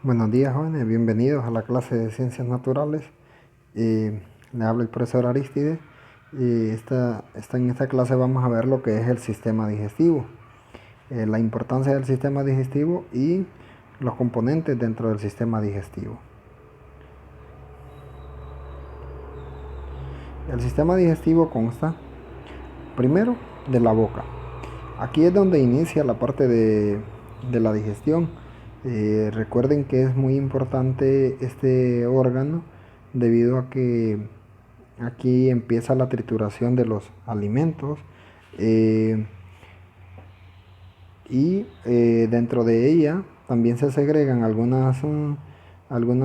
Buenos días, jóvenes, bienvenidos a la clase de Ciencias Naturales. Le habla el profesor Aristides. En esta clase vamos a ver lo que es el sistema digestivo, la importancia del sistema digestivo y los componentes dentro del sistema digestivo. El sistema digestivo consta, primero, de la boca. Aquí es donde inicia la parte de la digestión. Recuerden que es muy importante este órgano debido a que aquí empieza la trituración de los alimentos dentro de ella también se segregan algunas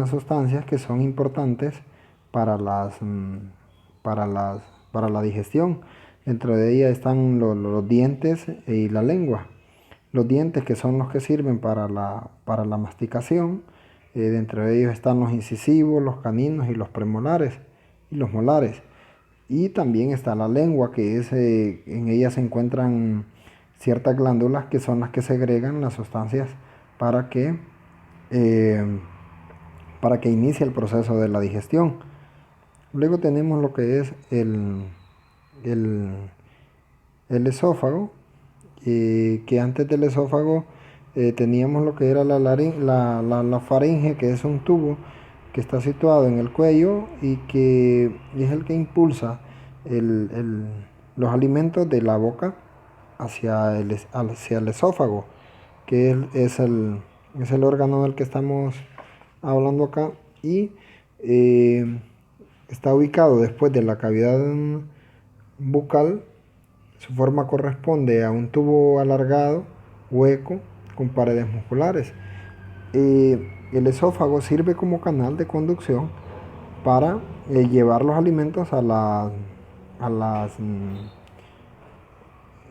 sustancias que son importantes para para para la digestión. Dentro de ella están los dientes y la lengua. Los dientes, que son los que sirven para para la masticación. Dentro de ellos están los incisivos, los caninos y los premolares y los molares. Y también está la lengua, que en ella se encuentran ciertas glándulas que son las que segregan las sustancias para que, eh, para que inicie el proceso de la digestión. Luego tenemos lo que es el, el esófago, que antes del esófago teníamos lo que era la faringe, que es un tubo que está situado en el cuello y que es el que impulsa los alimentos de la boca hacia el esófago, que es el órgano del que estamos hablando acá, y eh, está ubicado después de la cavidad bucal. Su forma corresponde a un tubo alargado, hueco, con paredes musculares. El esófago sirve como canal de conducción para llevar los alimentos a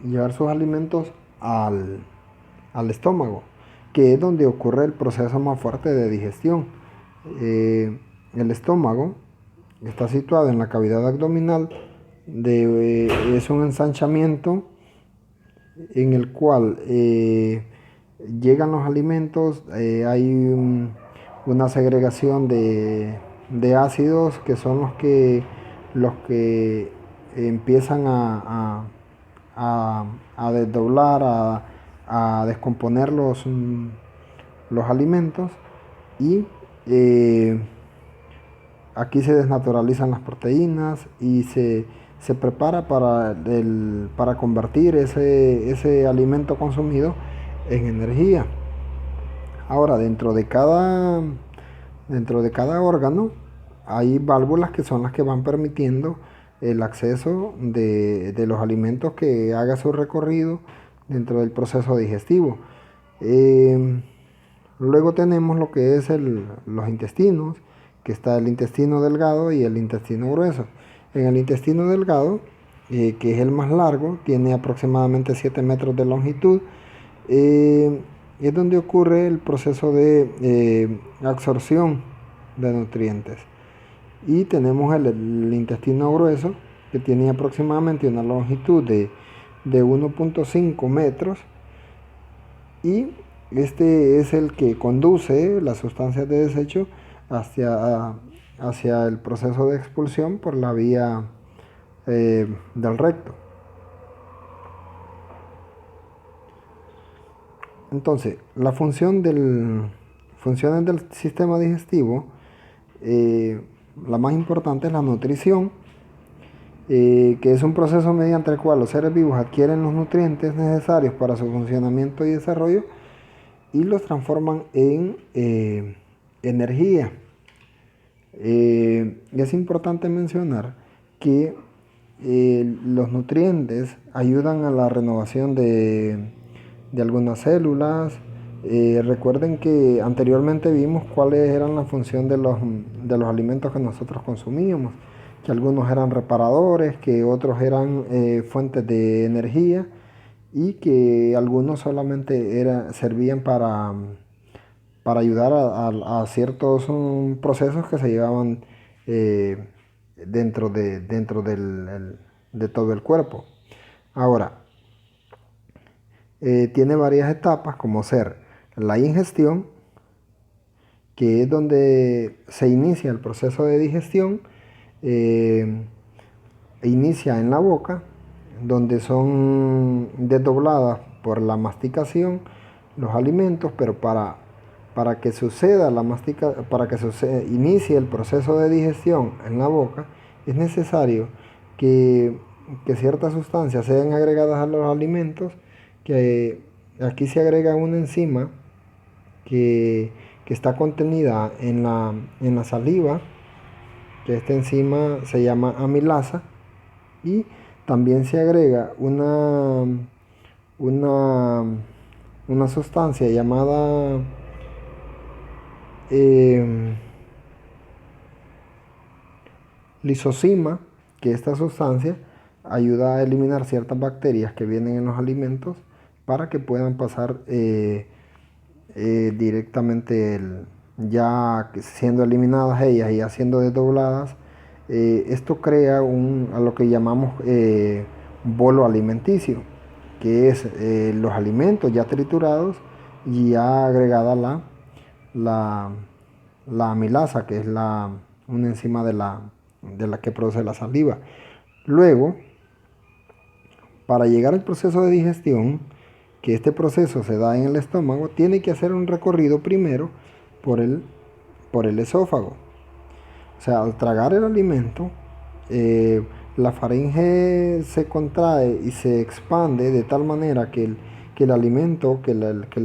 llevar sus alimentos al estómago, que es donde ocurre el proceso más fuerte de digestión. El estómago está situado en la cavidad abdominal, es un ensanchamiento en el cual llegan los alimentos, una segregación de ácidos que son los que empiezan a desdoblar, a descomponer los alimentos y aquí se desnaturalizan las proteínas y se prepara para convertir ese alimento consumido en energía. Ahora, dentro de cada órgano hay válvulas que son las que van permitiendo el acceso de los alimentos que haga su recorrido dentro del proceso digestivo. Luego tenemos lo que es los intestinos, que está el intestino delgado y el intestino grueso. En el intestino delgado, que es el más largo, tiene aproximadamente 7 metros de longitud, es donde ocurre el proceso de absorción de nutrientes. Y tenemos el intestino grueso, que tiene aproximadamente una longitud de 1.5 metros, y este es el que conduce las sustancias de desecho hacia el proceso de expulsión por la vía del recto. Entonces, funciones del sistema digestivo, la más importante es la nutrición, que es un proceso mediante el cual los seres vivos adquieren los nutrientes necesarios para su funcionamiento y desarrollo y los transforman en energía. Es importante mencionar que los nutrientes ayudan a la renovación de algunas células. Recuerden que anteriormente vimos cuáles eran la función de los alimentos que nosotros consumíamos, que algunos eran reparadores, que otros eran fuentes de energía y que algunos solamente servían para ayudar a ciertos procesos que se llevaban dentro de todo el cuerpo. Ahora, tiene varias etapas, como ser la ingestión, que es donde se inicia el proceso de digestión, eh, inicia en la boca, donde son desdobladas por la masticación los alimentos, pero para que suceda para que inicie el proceso de digestión en la boca, es necesario que, que ciertas sustancias sean agregadas a los alimentos, que aquí se agrega una enzima que, que está contenida en la saliva, que esta enzima se llama amilasa, y también se agrega una, una sustancia llamada eh, lisocima, que esta sustancia ayuda a eliminar ciertas bacterias que vienen en los alimentos para que puedan pasar directamente ya siendo eliminadas ellas y ya siendo desdobladas. Esto crea a lo que llamamos bolo alimenticio, que es los alimentos ya triturados y ya agregada la, la amilasa, que es una enzima de la que produce la saliva. Luego, para llegar al proceso de digestión, que este proceso se da en el estómago, tiene que hacer un recorrido primero por por el esófago. O sea, al tragar el alimento, la faringe se contrae y se expande de tal manera que el alimento,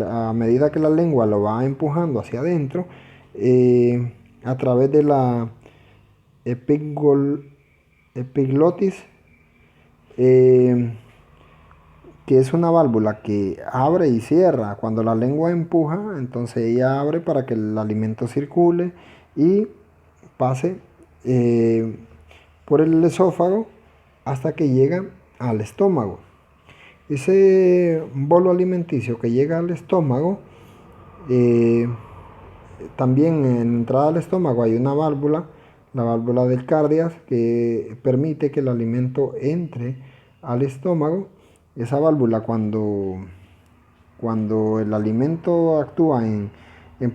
a medida que la lengua lo va empujando hacia adentro, a través de la epiglotis, eh, que es una válvula que abre y cierra. Cuando la lengua empuja, entonces ella abre para que el alimento circule y pase eh, por el esófago hasta que llega al estómago. Ese bolo alimenticio que llega al estómago, eh, también en entrada al estómago hay una válvula, la válvula del cardias, que permite que el alimento entre al estómago. Esa válvula, cuando el alimento actúa en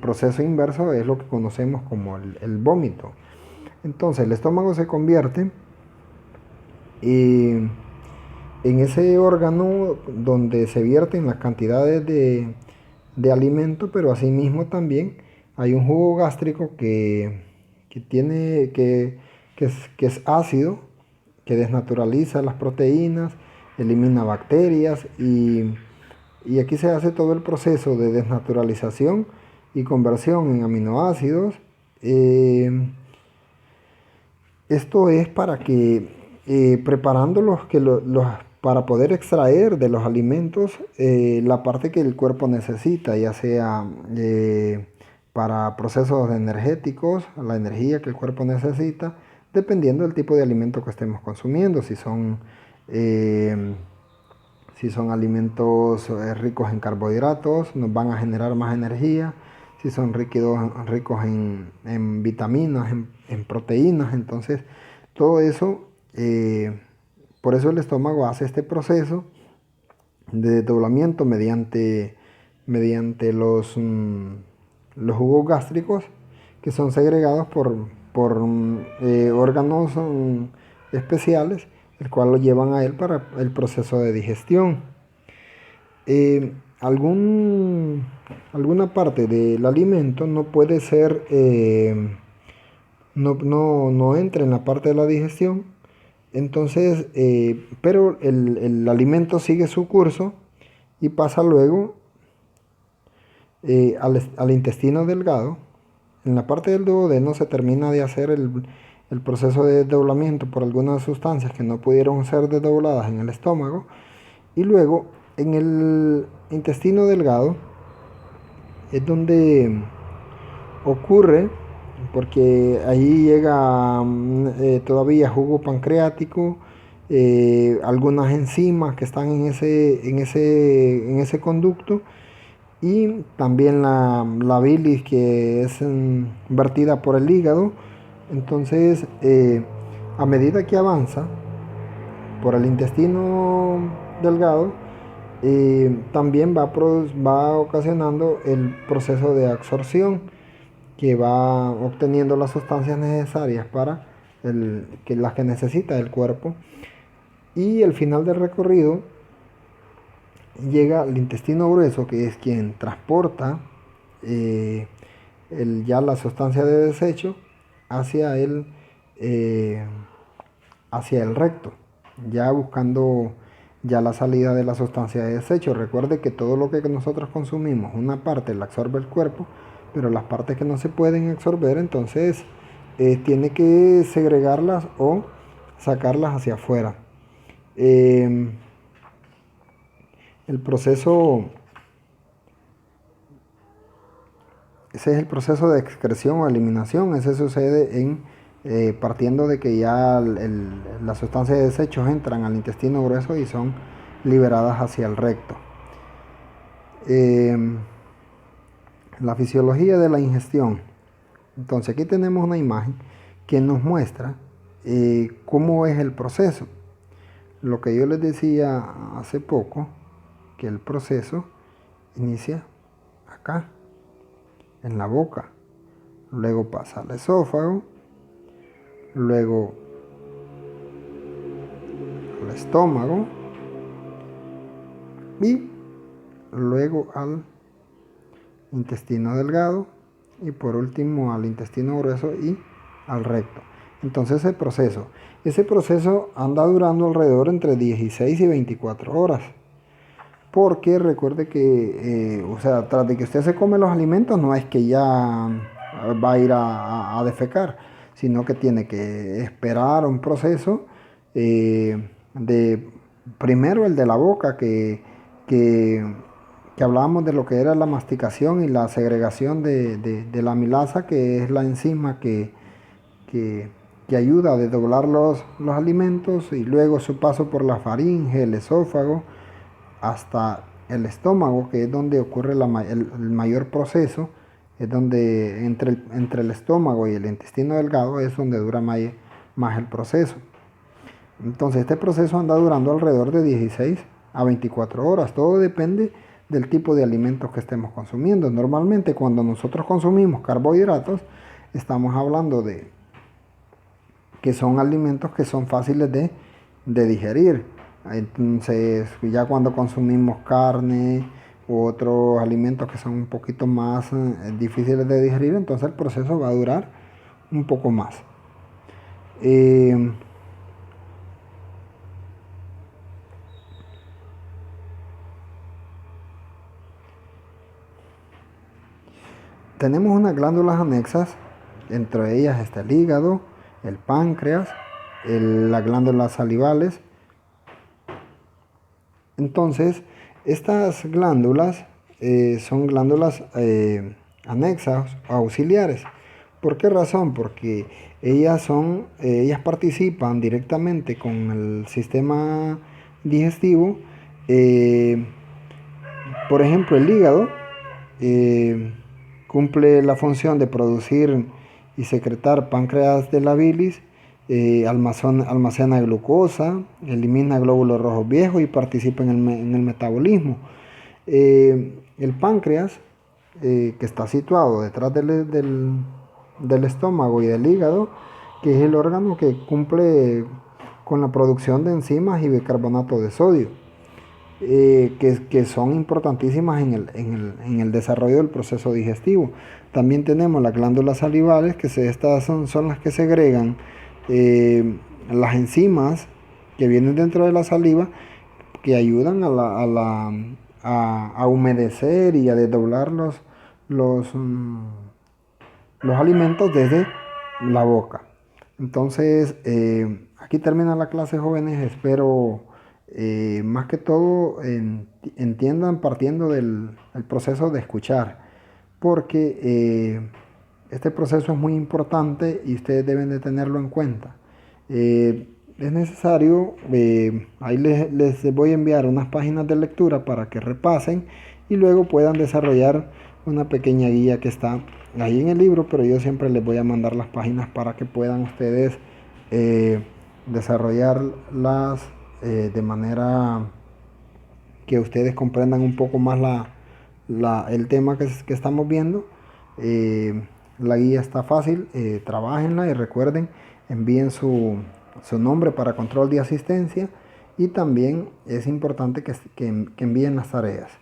proceso inverso, es lo que conocemos como el vómito. Entonces el estómago se convierte en ese órgano donde se vierten las cantidades de alimento, pero asimismo también hay un jugo gástrico que es ácido, que desnaturaliza las proteínas, elimina bacterias y aquí se hace todo el proceso de desnaturalización y conversión en aminoácidos. Esto es para que preparándolos para poder extraer de los alimentos la parte que el cuerpo necesita, ya sea para procesos energéticos, la energía que el cuerpo necesita, dependiendo del tipo de alimento que estemos consumiendo, eh, si son alimentos ricos en carbohidratos, nos van a generar más energía. Si son ricos en vitaminas, en proteínas. Entonces, todo eso, por eso el estómago hace este proceso de desdoblamiento mediante los jugos gástricos, que son segregados por órganos especiales, el cual lo llevan a él para el proceso de digestión. Eh, alguna parte del alimento no puede ser, no entra en la parte de la digestión, entonces, pero el alimento sigue su curso y pasa luego al intestino delgado. En la parte del duodeno se termina de hacer el proceso de desdoblamiento por algunas sustancias que no pudieron ser desdobladas en el estómago, y luego en el intestino delgado es donde ocurre, porque ahí llega todavía jugo pancreático, algunas enzimas que están en ese conducto, y también la bilis que es vertida por el hígado. Entonces, a medida que avanza por el intestino delgado, también va ocasionando el proceso de absorción, que va obteniendo las sustancias necesarias para las que necesita el cuerpo. Y al final del recorrido llega al intestino grueso, que es quien transporta eh, ya la sustancia de desecho hacia eh, hacia el recto, ya buscando ya la salida de la sustancia de desecho. Recuerde que todo lo que nosotros consumimos, una parte la absorbe el cuerpo, pero las partes que no se pueden absorber, entonces tiene que segregarlas o sacarlas hacia afuera. El proceso, ese es el proceso de excreción o eliminación. Ese sucede partiendo de que ya las sustancias de desechos entran al intestino grueso y son liberadas hacia el recto. La fisiología de la ingestión. Entonces aquí tenemos una imagen que nos muestra cómo es el proceso. Lo que yo les decía hace poco, que el proceso inicia acá, en la boca, luego pasa al esófago, luego al estómago y luego al intestino delgado y por último al intestino grueso y al recto. Entonces ese proceso anda durando alrededor entre 16 y 24 horas. Porque recuerde que, o sea, tras de que usted se come los alimentos, no es que ya va a ir a defecar, sino que tiene que esperar un proceso de, primero el de la boca, que, que hablábamos de lo que era la masticación y la segregación de la amilasa, que es la enzima que, que ayuda a desdoblar los alimentos, y luego su paso por la faringe, el esófago, hasta el estómago, que es donde ocurre el mayor proceso, es donde entre el estómago y el intestino delgado es donde dura más el proceso. Entonces este proceso anda durando alrededor de 16 a 24 horas, todo depende del tipo de alimentos que estemos consumiendo. Normalmente cuando nosotros consumimos carbohidratos, estamos hablando de que son alimentos que son fáciles de digerir. Entonces, ya cuando consumimos carne u otros alimentos que son un poquito más difíciles de digerir, entonces el proceso va a durar un poco más. Tenemos unas glándulas anexas, entre ellas está el hígado, el páncreas, las glándulas salivales. Entonces, estas glándulas son glándulas anexas o auxiliares. ¿Por qué razón? Porque ellas participan directamente con el sistema digestivo. Por ejemplo, el hígado cumple la función de producir y secretar páncreas de la bilis, almacena glucosa, elimina glóbulos rojos viejos y participa en el metabolismo. El páncreas, que está situado detrás del estómago y del hígado, que es el órgano que cumple con la producción de enzimas y bicarbonato de sodio, que son importantísimas en el desarrollo del proceso digestivo. También tenemos las glándulas salivales, que estas son las que segregan las enzimas que vienen dentro de la saliva, que ayudan a humedecer y a desdoblar los alimentos desde la boca. Entonces, aquí termina la clase, jóvenes. Espero más que todo entiendan partiendo del proceso de escuchar, porque este proceso es muy importante y ustedes deben de tenerlo en cuenta. Es necesario, ahí les voy a enviar unas páginas de lectura para que repasen y luego puedan desarrollar una pequeña guía que está ahí en el libro, pero yo siempre les voy a mandar las páginas para que puedan ustedes desarrollarlas de manera que ustedes comprendan un poco más el tema que estamos viendo. La guía está fácil, trabájenla y recuerden, envíen su nombre para control de asistencia y también es importante que envíen las tareas.